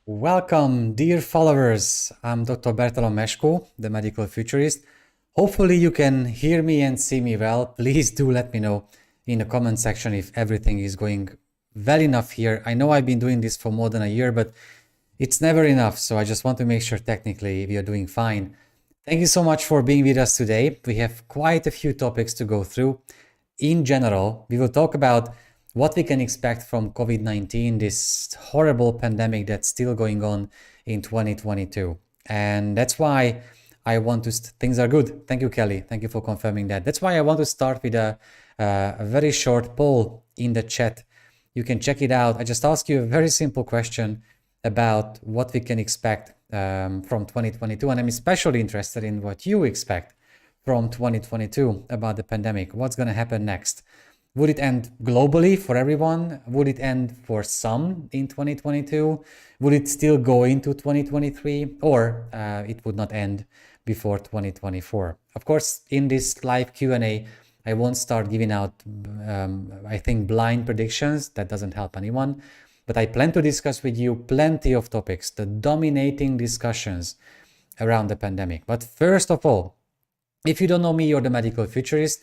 Welcome, dear followers. I'm Dr. Bertalan, the medical futurist. Hopefully you can hear me and see me well. Please do let me know in the comment section if everything is going well enough here. I know I've been doing this for more than a year, but it's never enough. So I just want to make sure technically we are doing fine. Thank you so much for being with us today. We have quite a few topics to go through. In general, we will talk about what we can expect from COVID-19, this horrible pandemic that's still going on in 2022. And that's why I want to, things are good. Thank you, Kelly. Thank you for confirming that. That's why I want to start with a very short poll in the chat. You can check it out. I just ask you a very simple question about what we can expect from 2022. And I'm especially interested in what you expect from 2022 about the pandemic. What's going to happen next? Would it end globally for everyone? Would it end for some in 2022? Would it still go into 2023? Or it would not end before 2024? Of course, in this live Q&A, I won't start giving out, I think, blind predictions. That doesn't help anyone. But I plan to discuss with you plenty of topics, the dominating discussions around the pandemic. But first of all, if you don't know me, you're the medical futurist.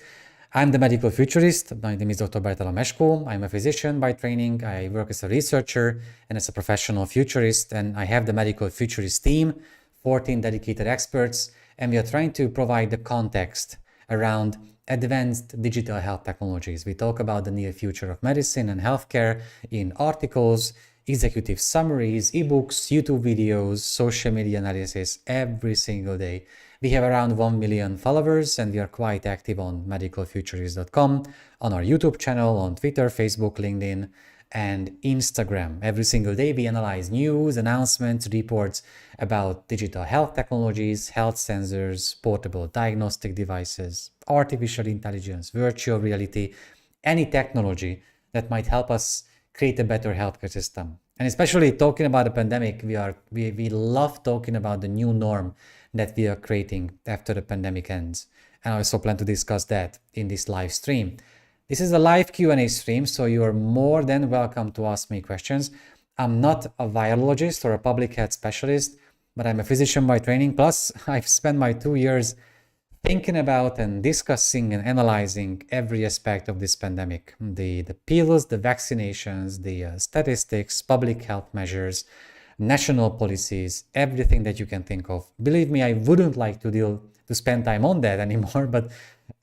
I'm the medical futurist. My name is Dr. Bertalan. I'm a physician by training. I work as a researcher and as a professional futurist. And I have the medical futurist team, 14 dedicated experts. And we are trying to provide the context around advanced digital health technologies. We talk about the near future of medicine and healthcare in articles, executive summaries, ebooks, YouTube videos, social media analysis every single day. We have around 1 million followers and we are quite active on medicalfuturist.com, on our YouTube channel, on Twitter, Facebook, LinkedIn, and Instagram. Every single day we analyze news, announcements, reports about digital health technologies, health sensors, portable diagnostic devices, artificial intelligence, virtual reality, any technology that might help us create a better healthcare system. And especially talking about the pandemic, we love talking about the new norm that we are creating after the pandemic ends. And I also plan to discuss that in this live stream. This is a live Q&A stream, so you are more than welcome to ask me questions. I'm not a virologist or a public health specialist, but I'm a physician by training. Plus, I've spent my 2 years thinking about and discussing and analyzing every aspect of this pandemic. The pills, the vaccinations, the statistics, public health measures, national policies, everything that you can think of. Believe me, I wouldn't like to spend time on that anymore, but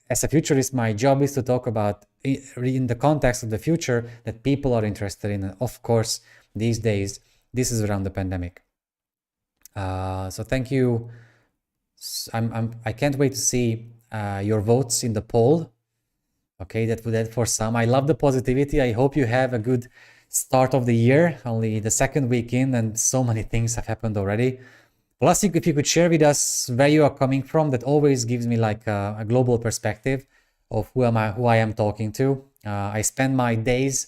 as a futurist, my job is to talk about in the context of the future that people are interested in. And of course, these days, this is around the pandemic. So thank you. I can't wait to see your votes in the poll. Okay, that would add for some. I love the positivity. I hope you have a good start of the year, only the second week in, and so many things have happened already. Plus, if you could share with us where you are coming from, that always gives me like a global perspective of who I am talking to. I spend my days,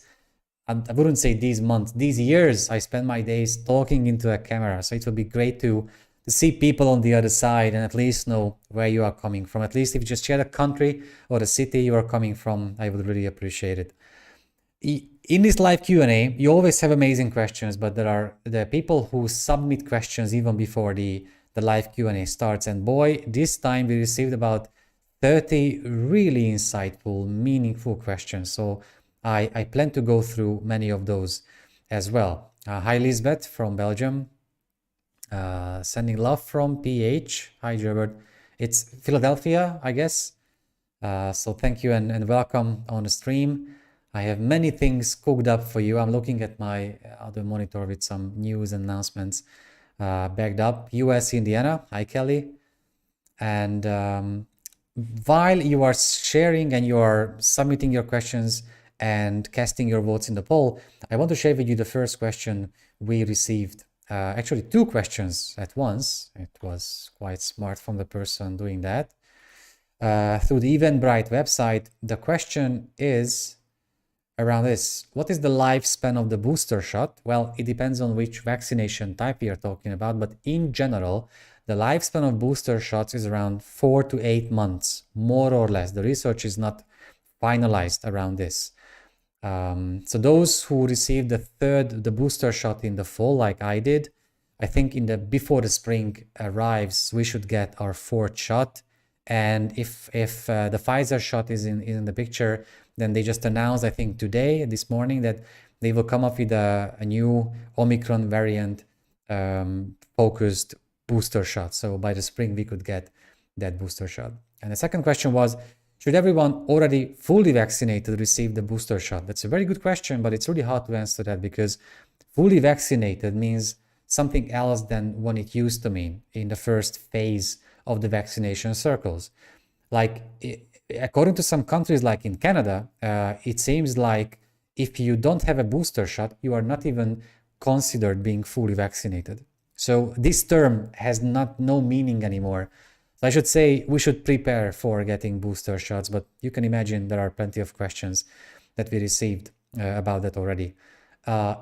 I wouldn't say these months, these years, I spend my days talking into a camera. So it would be great to see people on the other side and at least know where you are coming from. At least if you just share the country or the city you are coming from, I would really appreciate it. In this live Q&A, you always have amazing questions, but there are people who submit questions even before the live Q&A starts. And boy, this time we received about 30 really insightful, meaningful questions. So I plan to go through many of those as well. Hi, Lisbeth from Belgium. Sending love from PH. Hi, Gerbert. It's Philadelphia, I guess. So thank you and welcome on the stream. I have many things cooked up for you. I'm looking at my other monitor with some news and announcements backed up. US, Indiana. Hi, Kelly. And while you are sharing and you are submitting your questions and casting your votes in the poll, I want to share with you the first question we received. Actually, 2 questions at once. It was quite smart from the person doing that. Through the Eventbrite website, the question is around this. What is the lifespan of the booster shot? Well, it depends on which vaccination type we are talking about, but in general, the lifespan of booster shots is around 4 to 8 months, more or less. The research is not finalized around this. So those who received the booster shot in the fall, like I did, I think before the spring arrives, we should get our fourth shot. And if the Pfizer shot is in the picture, then they just announced, I think this morning, that they will come up with a new Omicron variant focused booster shot. So by the spring, we could get that booster shot. And the second question was, should everyone already fully vaccinated receive the booster shot? That's a very good question, but it's really hard to answer that, because fully vaccinated means something else than what it used to mean in the first phase of the vaccination circles. Like, according to some countries, like in Canada, it seems like if you don't have a booster shot, you are not even considered being fully vaccinated. So this term has no meaning anymore. So I should say we should prepare for getting booster shots, but you can imagine there are plenty of questions that we received about that already.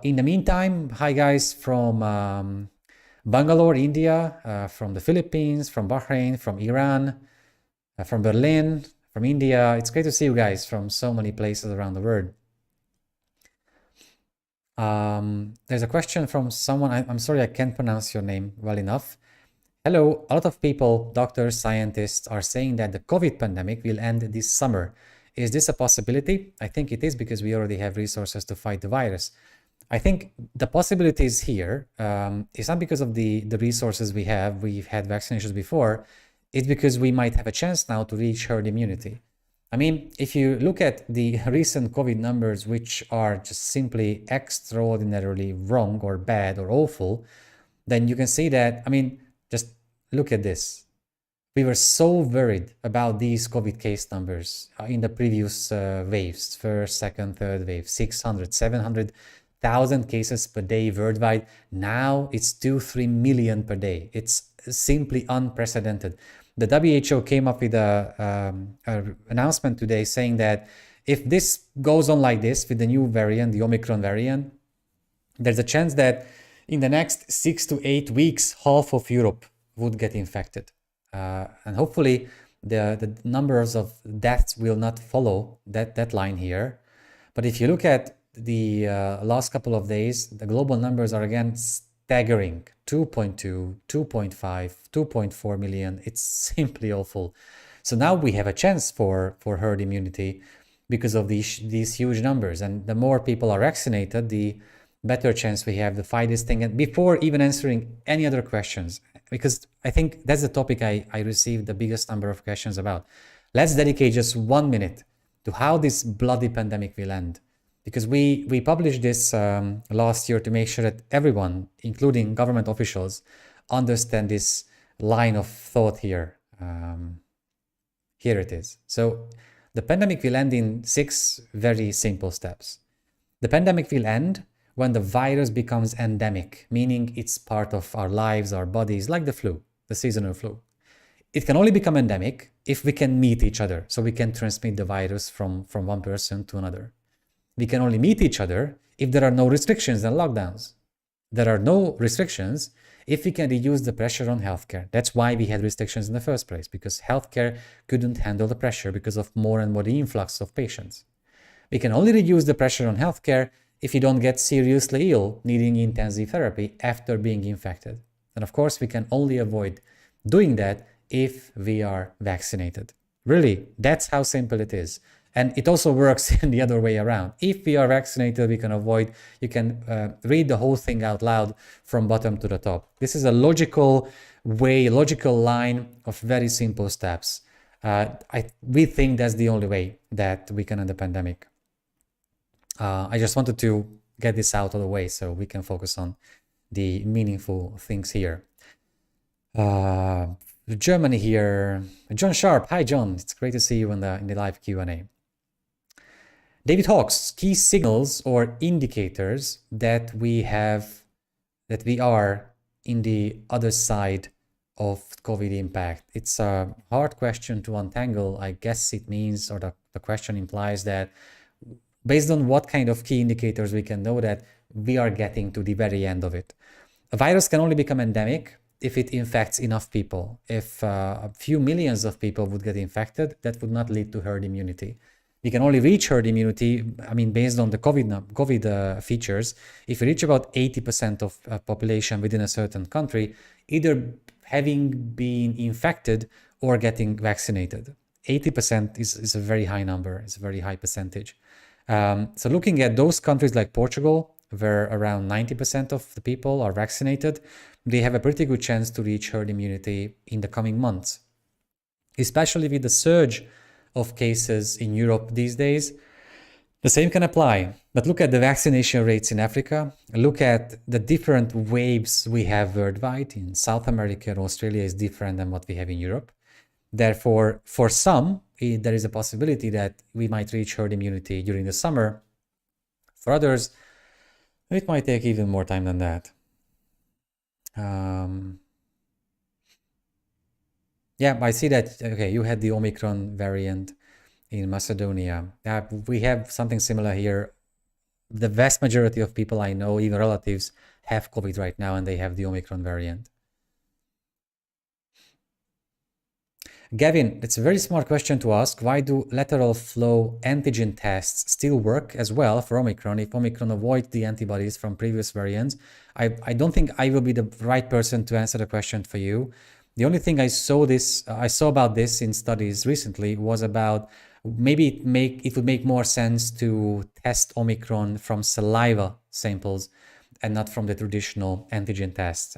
In the meantime, hi guys from Bangalore, India, from the Philippines, from Bahrain, from Iran, from Berlin, from India. It's great to see you guys from so many places around the world. There's a question from someone. I'm sorry, I can't pronounce your name well enough. Hello, a lot of people, doctors, scientists, are saying that the COVID pandemic will end this summer. Is this a possibility? I think it is, because we already have resources to fight the virus. I think the possibility is here. It's not because of the resources we have. We've had vaccinations before. It's because we might have a chance now to reach herd immunity. I mean, if you look at the recent COVID numbers, which are just simply extraordinarily wrong or bad or awful, then you can see that, I mean, just look at this. We were so worried about these COVID case numbers in the previous waves, first, second, third wave, 600, 700,000 cases per day worldwide. Now it's 2-3 million per day. It's simply unprecedented. The WHO came up with an announcement today saying that if this goes on like this with the new variant, the Omicron variant, there's a chance that in the next 6 to 8 weeks, half of Europe would get infected. And hopefully the numbers of deaths will not follow that line here. But if you look at the last couple of days, the global numbers are again staggering. 2.2, 2.5, 2.4 million. It's simply awful. So now we have a chance for herd immunity because of these huge numbers. And the more people are vaccinated, the better chance we have to fight this thing. And before even answering any other questions, because I think that's the topic I received the biggest number of questions about, let's dedicate just 1 minute to how this bloody pandemic will end. Because we published this last year to make sure that everyone, including government officials, understand this line of thought here. Here it is. So the pandemic will end in 6 very simple steps. The pandemic will end when the virus becomes endemic, meaning it's part of our lives, our bodies, like the flu, the seasonal flu. It can only become endemic if we can meet each other, so we can transmit the virus from one person to another. We can only meet each other if there are no restrictions and lockdowns. There are no restrictions if we can reduce the pressure on healthcare. That's why we had restrictions in the first place, because healthcare couldn't handle the pressure because of more and more influx of patients. We can only reduce the pressure on healthcare if you don't get seriously ill, needing intensive therapy after being infected. And of course, we can only avoid doing that if we are vaccinated. Really, that's how simple it is. And it also works in the other way around. If we are vaccinated, we can avoid, you can read the whole thing out loud from bottom to the top. This is a logical way, logical line of very simple steps. We think that's the only way that we can end the pandemic. I just wanted to get this out of the way so we can focus on the meaningful things here. Germany here. John Sharp. Hi, John. It's great to see you in the live Q&A. David Hawks, key signals or indicators that we are in the other side of COVID impact. It's a hard question to untangle. I guess it means, or the question implies that based on what kind of key indicators we can know that we are getting to the very end of it. A virus can only become endemic if it infects enough people. If a few millions of people would get infected, that would not lead to herd immunity. We can only reach herd immunity, I mean, based on the COVID features, if we reach about 80% of population within a certain country, either having been infected or getting vaccinated. 80% is a very high number, it's a very high percentage. So looking at those countries like Portugal, where around 90% of the people are vaccinated, they have a pretty good chance to reach herd immunity in the coming months. Especially with the surge of cases in Europe these days, the same can apply. But look at the vaccination rates in Africa. Look at the different waves we have worldwide. In South America and Australia is different than what we have in Europe. Therefore, for some, there is a possibility that we might reach herd immunity during the summer. For others, it might take even more time than that. Yeah, I see that. Okay, you had the Omicron variant in Macedonia. We have something similar here. The vast majority of people I know, even relatives, have COVID right now, and they have the Omicron variant. Gavin, it's a very smart question to ask. Why do lateral flow antigen tests still work as well for Omicron if Omicron avoids the antibodies from previous variants? I don't think I will be the right person to answer the question for you. The only thing I saw about this in studies recently was about maybe it would make more sense to test Omicron from saliva samples and not from the traditional antigen tests.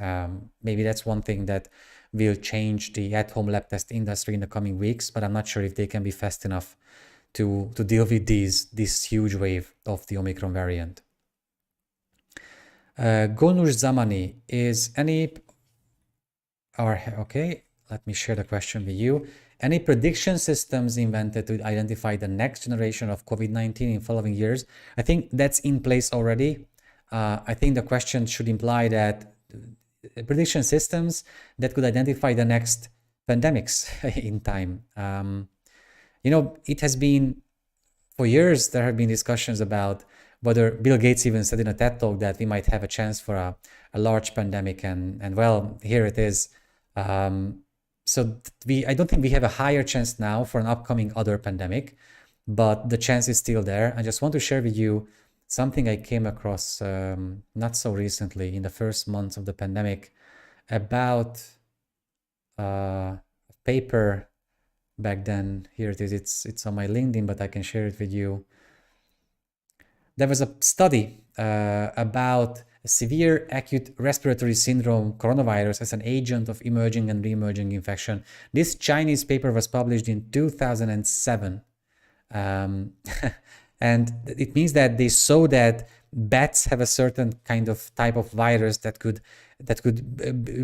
Maybe that's one thing that will change the at-home lab test industry in the coming weeks, but I'm not sure if they can be fast enough to deal with this huge wave of the Omicron variant. Golnush Zamani, okay, let me share the question with you. Any prediction systems invented to identify the next generation of COVID-19 in following years? I think that's in place already. I think the question should imply that prediction systems that could identify the next pandemics in time. It has been, for years, there have been discussions about whether Bill Gates even said in a TED talk that we might have a chance for a large pandemic, and well, here it is. So I don't think we have a higher chance now for an upcoming other pandemic, but the chance is still there. I just want to share with you something I came across not so recently in the first months of the pandemic about a paper back then. Here it is. It's on my LinkedIn, but I can share it with you. There was a study about severe acute respiratory syndrome coronavirus as an agent of emerging and re-emerging infection. This Chinese paper was published in 2007. And it means that they saw that bats have a certain kind of type of virus that could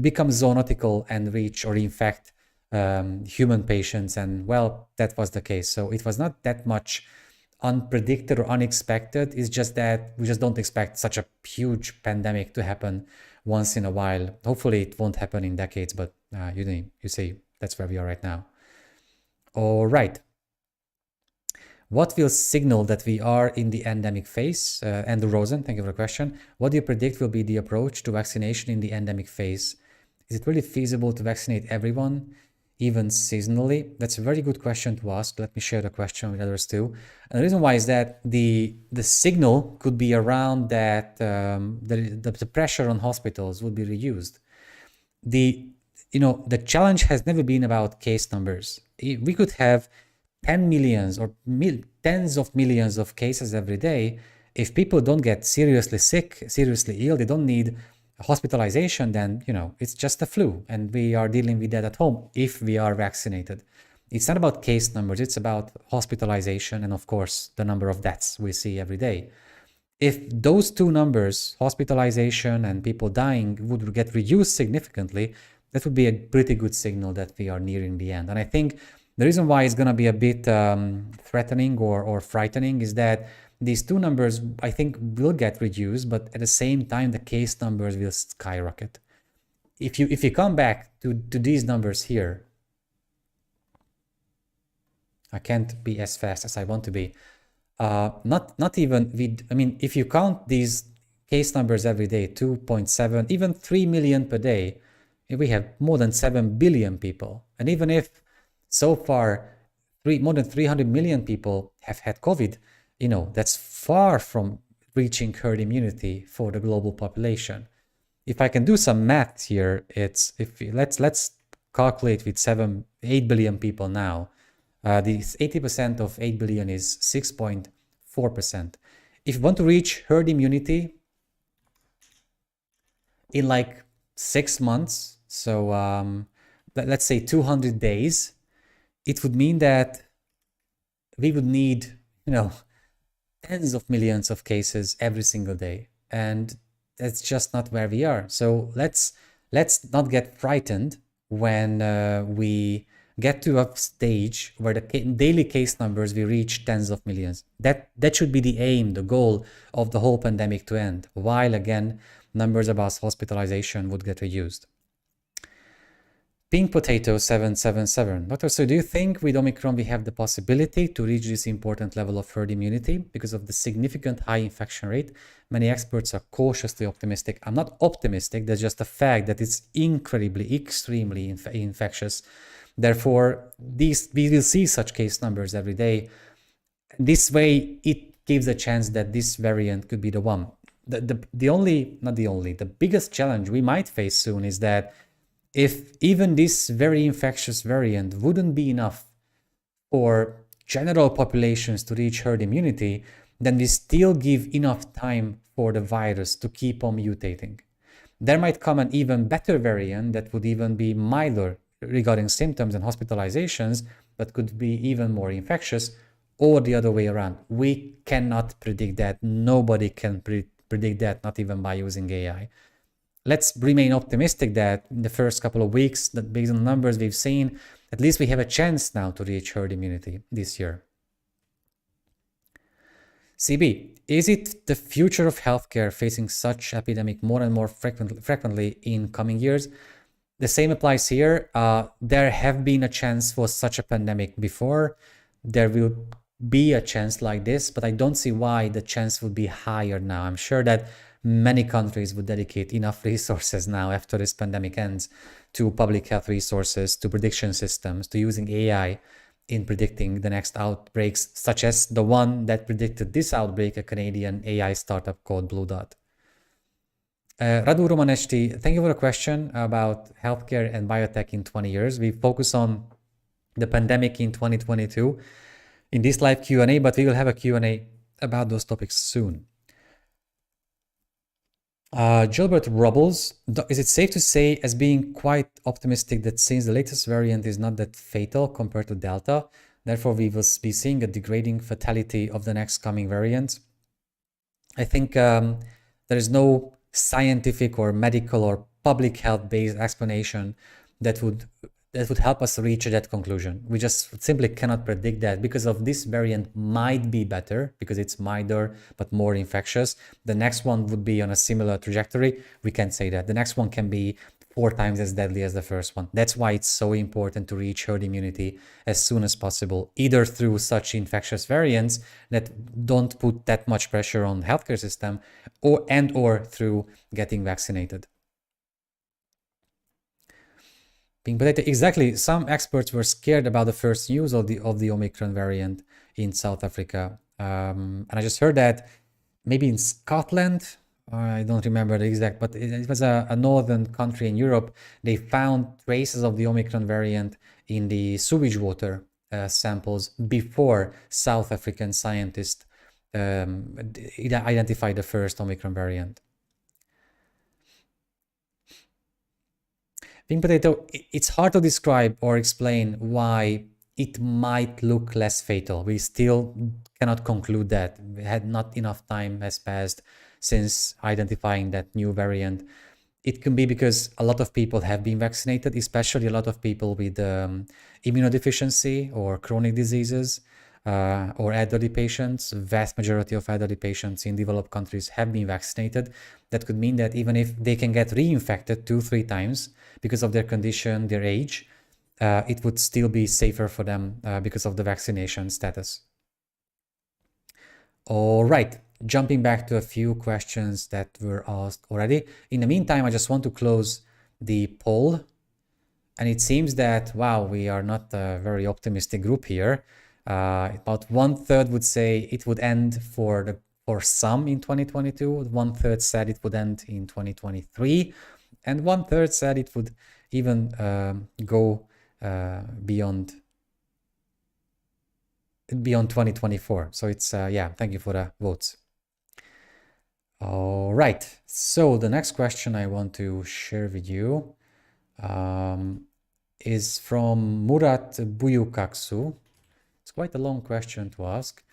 become zoonotical and reach or infect human patients. And well, that was the case. So it was not that much unpredicted or unexpected. It's just that we just don't expect such a huge pandemic to happen once in a while. Hopefully it won't happen in decades, but you see, that's where we are right now. All right. What will signal that we are in the endemic phase? Andrew Rosen, thank you for the question. What do you predict will be the approach to vaccination in the endemic phase? Is it really feasible to vaccinate everyone, even seasonally? That's a very good question to ask. Let me share the question with others too. And the reason why is that the signal could be around that the pressure on hospitals would be reduced. The challenge has never been about case numbers. We could have 10 millions or tens of millions of cases every day. If people don't get seriously sick, seriously ill, they don't need hospitalization, then it's just a flu, and we are dealing with that at home if we are vaccinated. It's not about case numbers, it's about hospitalization and of course the number of deaths we see every day. If those two numbers, hospitalization and people dying, would get reduced significantly, that would be a pretty good signal that we are nearing the end. And I think the reason why it's going to be a bit threatening or frightening is that these two numbers, I think, will get reduced, but at the same time, the case numbers will skyrocket. If you come back to these numbers here, I can't be as fast as I want to be. Not even with, if you count these case numbers every day, 2.7, even 3 million per day, we have more than 7 billion people. And even if so far more than 300 million people have had COVID. That's far from reaching herd immunity for the global population. If I can do some math here, let's calculate with 8 billion people now. This 80% of 8 billion is 6.4%. If you want to reach herd immunity in like 6 months, so let's say 200 days, it would mean that we would need, tens of millions of cases every single day. And that's just not where we are. So let's not get frightened when we get to a stage where the daily case numbers will reach tens of millions. That should be the aim, the goal of the whole pandemic to end, while again, numbers about hospitalization would get reduced. Pink Potato 777. Doctor, so do you think with Omicron we have the possibility to reach this important level of herd immunity because of the significant high infection rate? Many experts are cautiously optimistic. I'm not optimistic, that's just a fact that it's extremely infectious. Therefore, we will see such case numbers every day. This way, it gives a chance that this variant could be the one. The biggest challenge we might face soon is that if even this very infectious variant wouldn't be enough for general populations to reach herd immunity, then we still give enough time for the virus to keep on mutating. There might come an even better variant that would even be milder regarding symptoms and hospitalizations, but could be even more infectious, or the other way around. We cannot predict that. Nobody can predict that, not even by using AI. Let's remain optimistic that in the first couple of weeks, that based on the numbers we've seen, at least we have a chance now to reach herd immunity this year. CB, is it the future of healthcare facing such epidemic more and more frequently in coming years? The same applies here. There have been a chance for such a pandemic before. There will be a chance like this, but I don't see why the chance would be higher now. I'm sure that many countries would dedicate enough resources now after this pandemic ends to public health resources, to prediction systems, to using AI in predicting the next outbreaks, such as the one that predicted this outbreak, a Canadian AI startup called Blue Dot. Radu Romanesti, thank you for the question about healthcare and biotech in 20 years. We focus on the pandemic in 2022 in this live Q&A, but we will have a Q&A about those topics soon. Gilbert Rubbles, is it safe to say as being quite optimistic that since the latest variant is not that fatal compared to Delta, therefore we will be seeing a degrading fatality of the next coming variant? I think there is no scientific or medical or public health based explanation that would help us reach that conclusion. We just simply cannot predict that because of this variant might be better because it's milder but more infectious. The next one would be on a similar trajectory. We can't say that. The next one can be 4 times as deadly as the first one. That's why it's so important to reach herd immunity as soon as possible, either through such infectious variants that don't put that much pressure on the healthcare system or through getting vaccinated. But exactly, some experts were scared about the first news of the Omicron variant in South Africa. And I just heard that maybe in Scotland, I don't remember the exact, but it was a northern country in Europe. They found traces of the Omicron variant in the sewage water samples before South African scientists identified the first Omicron variant. Pink Potato, it's hard to describe or explain why it might look less fatal. We still cannot conclude that. We had not enough time has passed since identifying that new variant. It can be because a lot of people have been vaccinated, especially a lot of people with immunodeficiency or chronic diseases or elderly patients. Vast majority of elderly patients in developed countries have been vaccinated. That could mean that even if they can get reinfected 2-3 times because of their condition, their age, it would still be safer for them because of the vaccination status. All right, jumping back to a few questions that were asked already. In the meantime, I just want to close the poll And it seems that, wow, we are not a very optimistic group here. About 1/3 would say it would end for some in 2022. 1/3 said it would end in 2023. And 1/3 said it would even go beyond 2024. So it's, yeah, thank you for the votes. All right. So the next question I want to share with you is from Murat Buyukaksu. It's quite a long question to ask.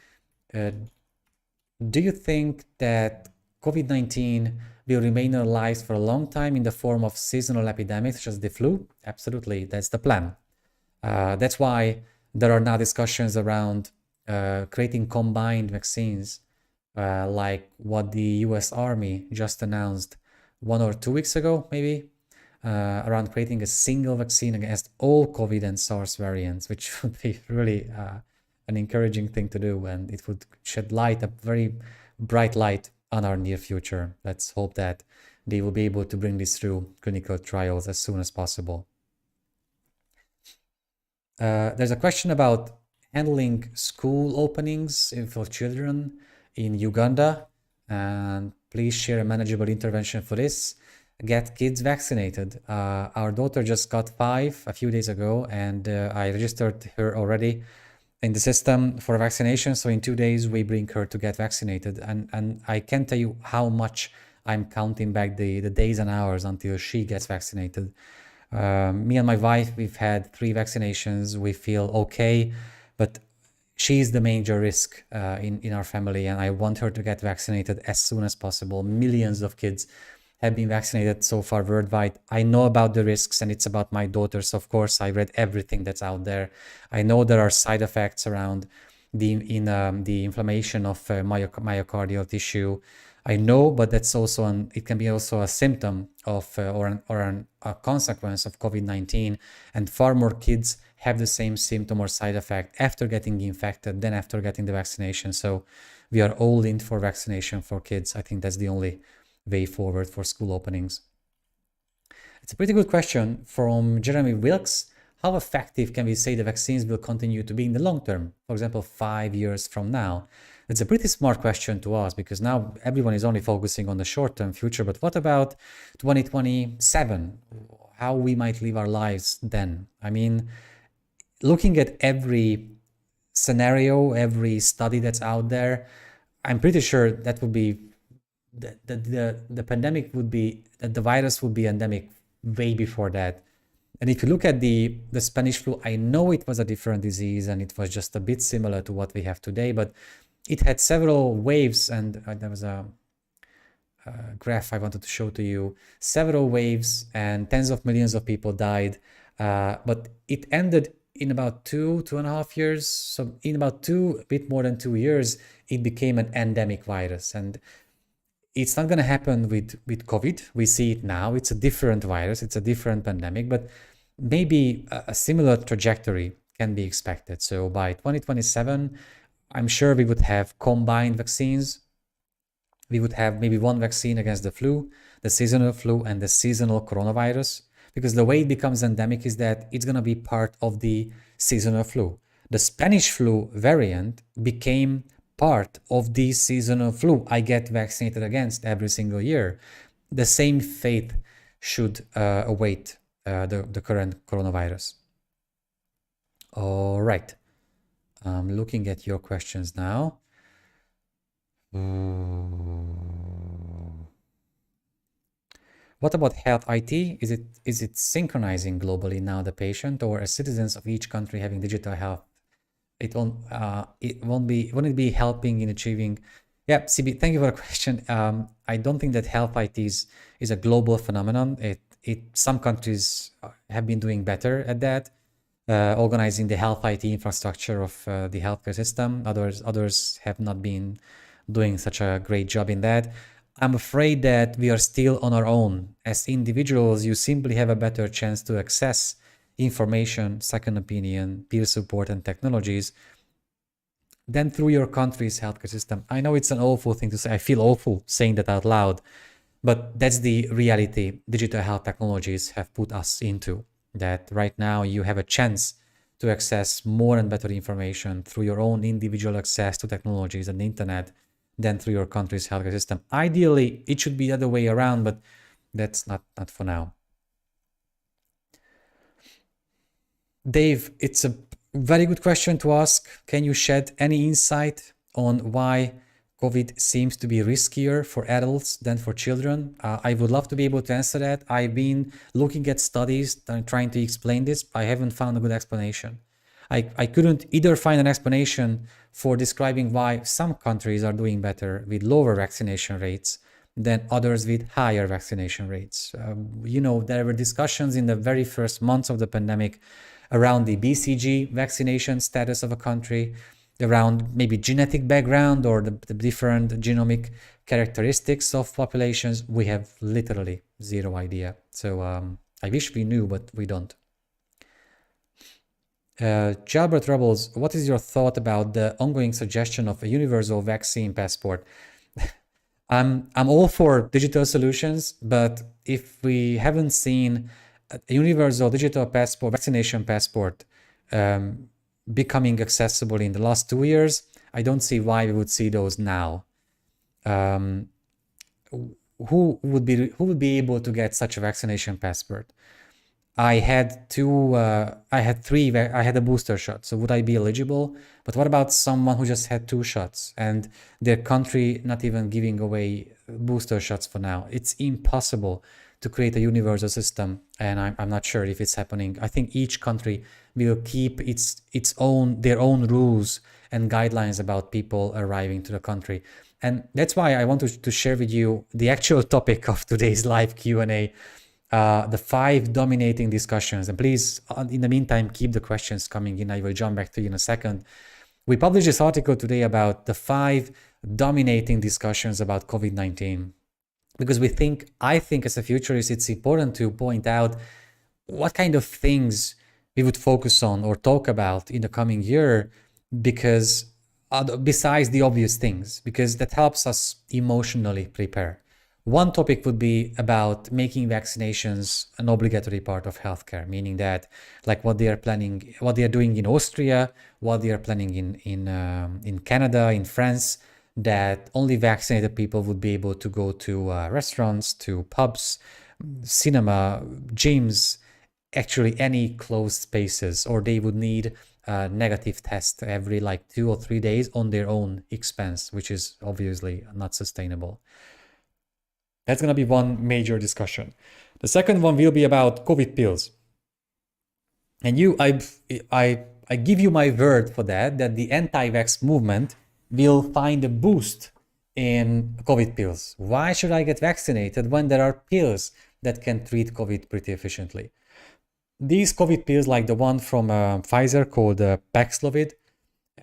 Do you think that COVID-19 will remain in our lives for a long time in the form of seasonal epidemics such as the flu? Absolutely, that's the plan. That's why there are now discussions around creating combined vaccines, like what the US Army just announced 1 or 2 weeks ago, maybe, around creating a single vaccine against all COVID and SARS variants, which would be really an encouraging thing to do, and it would shed light, a very bright light on our near future. Let's hope that they will be able to bring this through clinical trials as soon as possible. There's a question about handling school openings for children in Uganda, and please share a manageable intervention for this. Get kids vaccinated. Our daughter just got 5 a few days ago, and I registered her already in the system for vaccination. So in 2 days, we bring her to get vaccinated. And I can't tell you how much I'm counting back the days and hours until she gets vaccinated. Me and my wife, we've had 3 vaccinations. We feel okay, but she's the major risk in our family, and I want her to get vaccinated as soon as possible. Millions of kids have been vaccinated so far worldwide. I know about the risks, and it's about my daughter. So of course, I read everything that's out there. I know there are side effects around the inflammation of myocardial tissue. I know, but that's also it can be also a symptom of a consequence of COVID-19, and far more kids have the same symptom or side effect after getting infected than after getting the vaccination. So we are all in for vaccination for kids. I think that's the only way forward for school openings. It's a pretty good question from Jeremy Wilkes. How effective can we say the vaccines will continue to be in the long term? For example, 5 years from now. It's a pretty smart question to ask, because now everyone is only focusing on the short-term future. But what about 2027? How we might live our lives then? I mean, looking at every scenario, every study that's out there, I'm pretty sure that would be the pandemic would be, that the virus would be endemic way before that. And if you look at the Spanish flu, I know it was a different disease and it was just a bit similar to what we have today, but it had several waves, and there was a graph I wanted to show to you. Several waves and tens of millions of people died, but it ended in about 2.5 years. So in about a bit more than 2 years, it became an endemic virus. And it's not going to happen with COVID. We see it now. It's a different virus. It's a different pandemic, but maybe a similar trajectory can be expected. So by 2027, I'm sure we would have combined vaccines. We would have maybe one vaccine against the flu, the seasonal flu, and the seasonal coronavirus, because the way it becomes endemic is that it's going to be part of the seasonal flu. The Spanish flu variant became part of the seasonal flu I get vaccinated against every single year. The same fate should await the current coronavirus. All right. I'm looking at your questions now. What about health IT? Is it synchronizing globally now, the patient, or as citizens of each country having digital health? Won't it be helping in achieving? Yeah, CB, thank you for the question. I don't think that health IT is a global phenomenon. Some countries have been doing better at that, organizing the health IT infrastructure of the healthcare system. Others have not been doing such a great job in that. I'm afraid that we are still on our own. As individuals, you simply have a better chance to access information, second opinion, peer support, and technologies than through your country's healthcare system. I know it's an awful thing to say. I feel awful saying that out loud, but that's the reality digital health technologies have put us into. that right now you have a chance to access more and better information through your own individual access to technologies and the internet than through your country's healthcare system. Ideally, it should be the other way around, but that's not for now. Dave, it's a very good question to ask. Can you shed any insight on why COVID seems to be riskier for adults than for children? I would love to be able to answer that. I've been looking at studies and trying to explain this. I haven't found a good explanation. I couldn't either find an explanation for describing why some countries are doing better with lower vaccination rates than others with higher vaccination rates. There were discussions in the very first months of the pandemic around the BCG vaccination status of a country, around maybe genetic background or the different genomic characteristics of populations. We have literally zero idea. So I wish we knew, but we don't. Jalbert Rebels, what is your thought about the ongoing suggestion of a universal vaccine passport? I'm all for digital solutions, but if we haven't seen a universal digital passport, vaccination passport, becoming accessible in the last 2 years, I don't see why we would see those now. Who would be able to get such a vaccination passport? I had a booster shot, so would I be eligible? But what about someone who just had 2 shots and their country not even giving away booster shots for now? It's impossible to create a universal system, and I'm not sure if it's happening. I think each country will keep their own rules and guidelines about people arriving to the country. And that's why I want to share with you the actual topic of today's live Q&A, the 5 dominating discussions. And please, in the meantime, keep the questions coming in. I will jump back to you in a second. We published this article today about the 5 dominating discussions about COVID-19. Because I think as a futurist, it's important to point out what kind of things we would focus on or talk about in the coming year, because besides the obvious things, because that helps us emotionally prepare. One topic would be about making vaccinations an obligatory part of healthcare, meaning that like what they are doing in Austria, what they are planning in Canada, in France, that only vaccinated people would be able to go to restaurants, to pubs, cinema, gyms, actually any closed spaces, or they would need a negative test every 2 or 3 days on their own expense, which is obviously not sustainable. That's going to be one major discussion. The second one will be about COVID pills. And I give you my word for that the anti-vax movement will find a boost in COVID pills. Why should I get vaccinated when there are pills that can treat COVID pretty efficiently? These COVID pills, like the one from Pfizer called Paxlovid,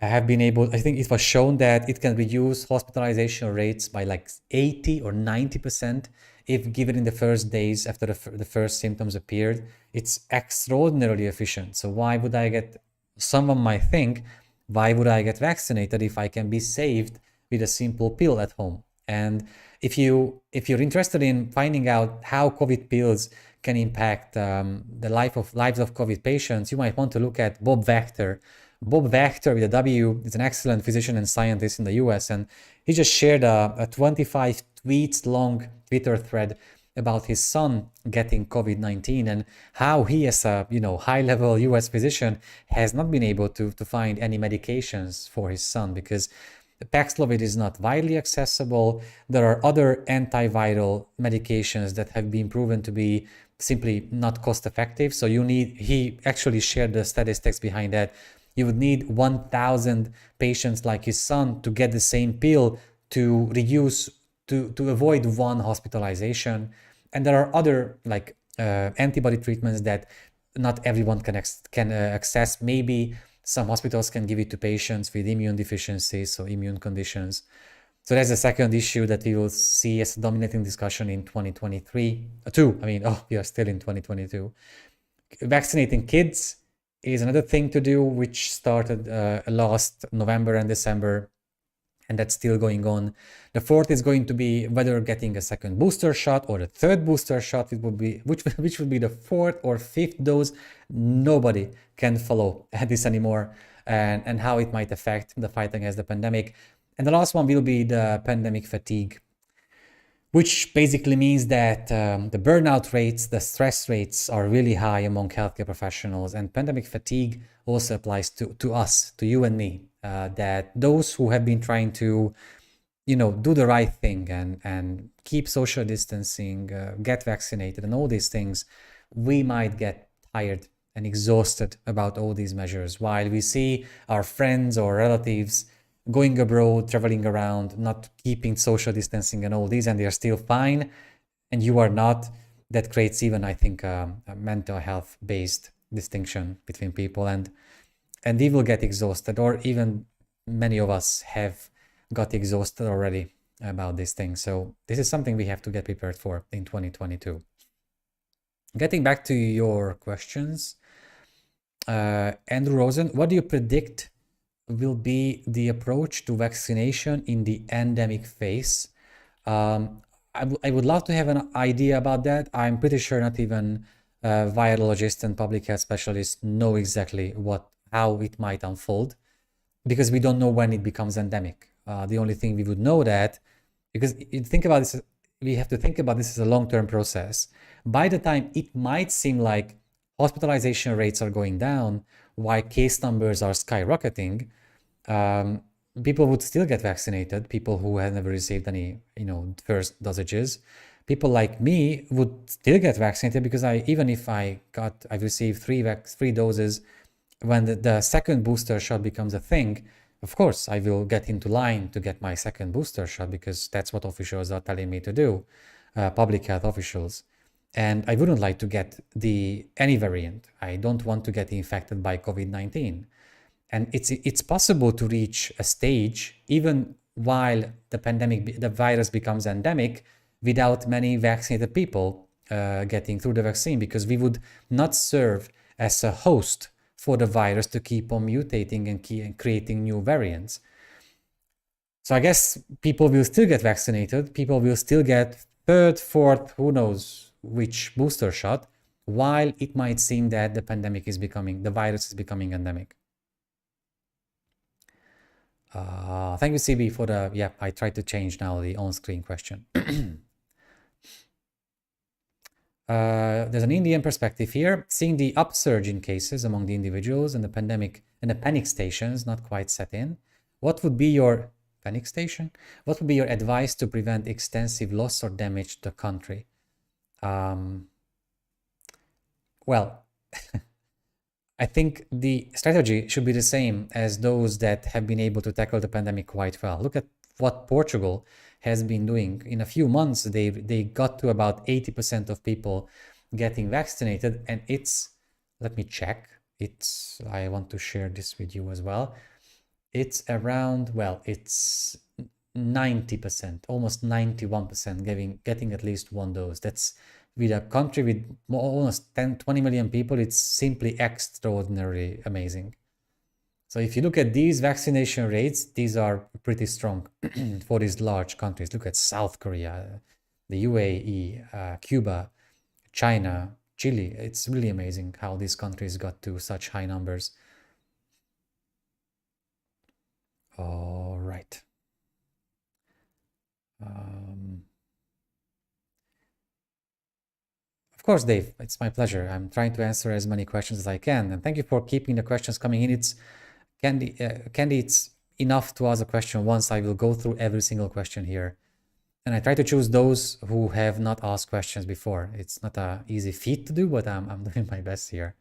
have been able, I think it was shown that it can reduce hospitalization rates by 80 or 90% if given in the first days after the first symptoms appeared. It's extraordinarily efficient. So someone might think, why would I get vaccinated if I can be saved with a simple pill at home? And if you're interested in finding out how COVID pills can impact the lives of COVID patients, you might want to look at Bob Wachter. Bob Wachter with a W is an excellent physician and scientist in the US, and he just shared a 25 tweets long Twitter thread about his son getting COVID-19 and how he, as a high-level US physician, has not been able to find any medications for his son because Paxlovid is not widely accessible. There are other antiviral medications that have been proven to be simply not cost-effective. So he actually shared the statistics behind that. You would need 1,000 patients like his son to get the same pill to avoid one hospitalization. And there are other antibody treatments that not everyone can access. Maybe some hospitals can give it to patients with immune deficiencies, so immune conditions. So that's the second issue that we will see as a dominating discussion in 2023. We are still in 2022. Vaccinating kids is another thing to do, which started last November and December. and that's still going on. The fourth is going to be whether getting a second booster shot or the third booster shot, it would be which would be the fourth or fifth dose. Nobody can follow this anymore, and how it might affect the fight against the pandemic. And the last one will be the pandemic fatigue, which basically means that the burnout rates, the stress rates are really high among healthcare professionals, and pandemic fatigue also applies to us, to you and me, that those who have been trying to, do the right thing and keep social distancing, get vaccinated and all these things, we might get tired and exhausted about all these measures, while we see our friends or relatives going abroad, traveling around, not keeping social distancing and all these, and they are still fine, and you are not. That creates even, I think, a mental health based distinction between people, and we will get exhausted, or even many of us have got exhausted already about this thing. So this is something we have to get prepared for in 2022. Getting back to your questions, Andrew Rosen, what do you predict will be the approach to vaccination in the endemic phase? I would love to have an idea about that. I'm pretty sure not even virologists and public health specialists know exactly how it might unfold, because we don't know when it becomes endemic. The only thing we would know that, because you think about this, we have to think about this as a long-term process. By the time it might seem like hospitalization rates are going down, while case numbers are skyrocketing, people would still get vaccinated. People who have never received any, first dosages. People like me would still get vaccinated, because even if I've received three doses, when the second booster shot becomes a thing, of course, I will get into line to get my second booster shot, because that's what officials are telling me to do, public health officials. And I wouldn't like to get any variant. I don't want to get infected by COVID-19. And it's possible to reach a stage, even while the virus becomes endemic, without many vaccinated people getting through the vaccine, because we would not serve as a host for the virus to keep on mutating and creating new variants. So I guess people will still get vaccinated. People will still get third, fourth, who knows which booster shot, while it might seem that the virus is becoming endemic. Thank you, CB, for I tried to change now the on-screen question. There's an Indian perspective here. Seeing the upsurge in cases among the individuals and the pandemic and the panic stations not quite set in, what would be your advice to prevent extensive loss or damage to the country? Well, I think the strategy should be the same as those that have been able to tackle the pandemic quite well. Look at what Portugal has been doing. In a few months, they got to about 80% of people getting vaccinated, and let me check. I want to share this with you as well. It's around, it's 90%, almost 91% getting at least one dose. That's, with a country with almost 20 million people, it's simply extraordinarily amazing. So if you look at these vaccination rates, these are pretty strong for these large countries. Look at South Korea, the UAE, Cuba, China, Chile. It's really amazing how these countries got to such high numbers. All right. Of course, Dave, it's my pleasure. I'm trying to answer as many questions as I can. And thank you for keeping the questions coming in. Candy, it's enough to ask a question once. I will go through every single question here. And I try to choose those who have not asked questions before. It's not an easy feat to do, but I'm doing my best here.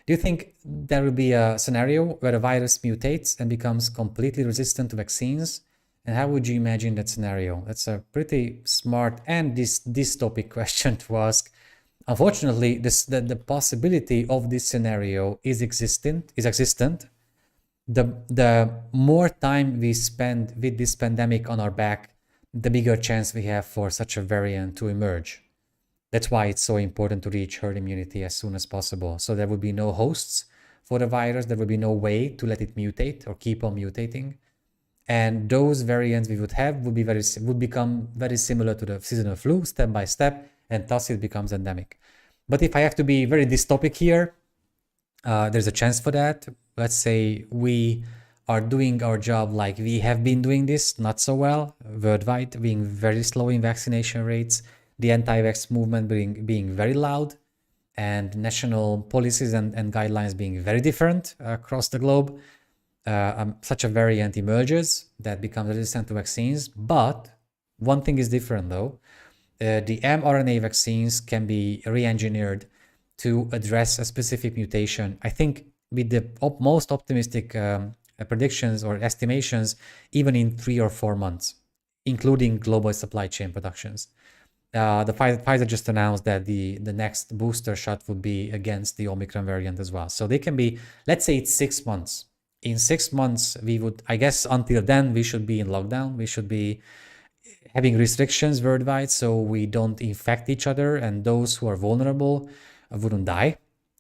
Do you think there will be a scenario where a virus mutates and becomes completely resistant to vaccines? And how would you imagine that scenario? That's a pretty smart and dystopic question to ask. Unfortunately, the possibility of this scenario is existent. The more time we spend with this pandemic on our back, the bigger chance we have for such a variant to emerge. That's why it's so important to reach herd immunity as soon as possible. So there will be no hosts for the virus. There will be no way to let it mutate or keep on mutating. And those variants we would have would become very similar to the seasonal flu step by step, and thus it becomes endemic. But if I have to be very dystopic here, there's a chance for that. Let's say we are doing our job like we have been doing this, not so well, worldwide, being very slow in vaccination rates, the anti-vax movement being very loud, and national policies and guidelines being very different across the globe. Such a variant emerges that becomes resistant to vaccines. But one thing is different though. The mRNA vaccines can be re-engineered to address a specific mutation. I think with the most optimistic predictions or estimations, even in 3 or 4 months, including global supply chain productions. The Pfizer just announced that the next booster shot would be against the Omicron variant as well. So they can be, let's say it's 6 months. In 6 months, we would, I guess until then, we should be in lockdown. We should be having restrictions worldwide so we don't infect each other, and those who are vulnerable wouldn't die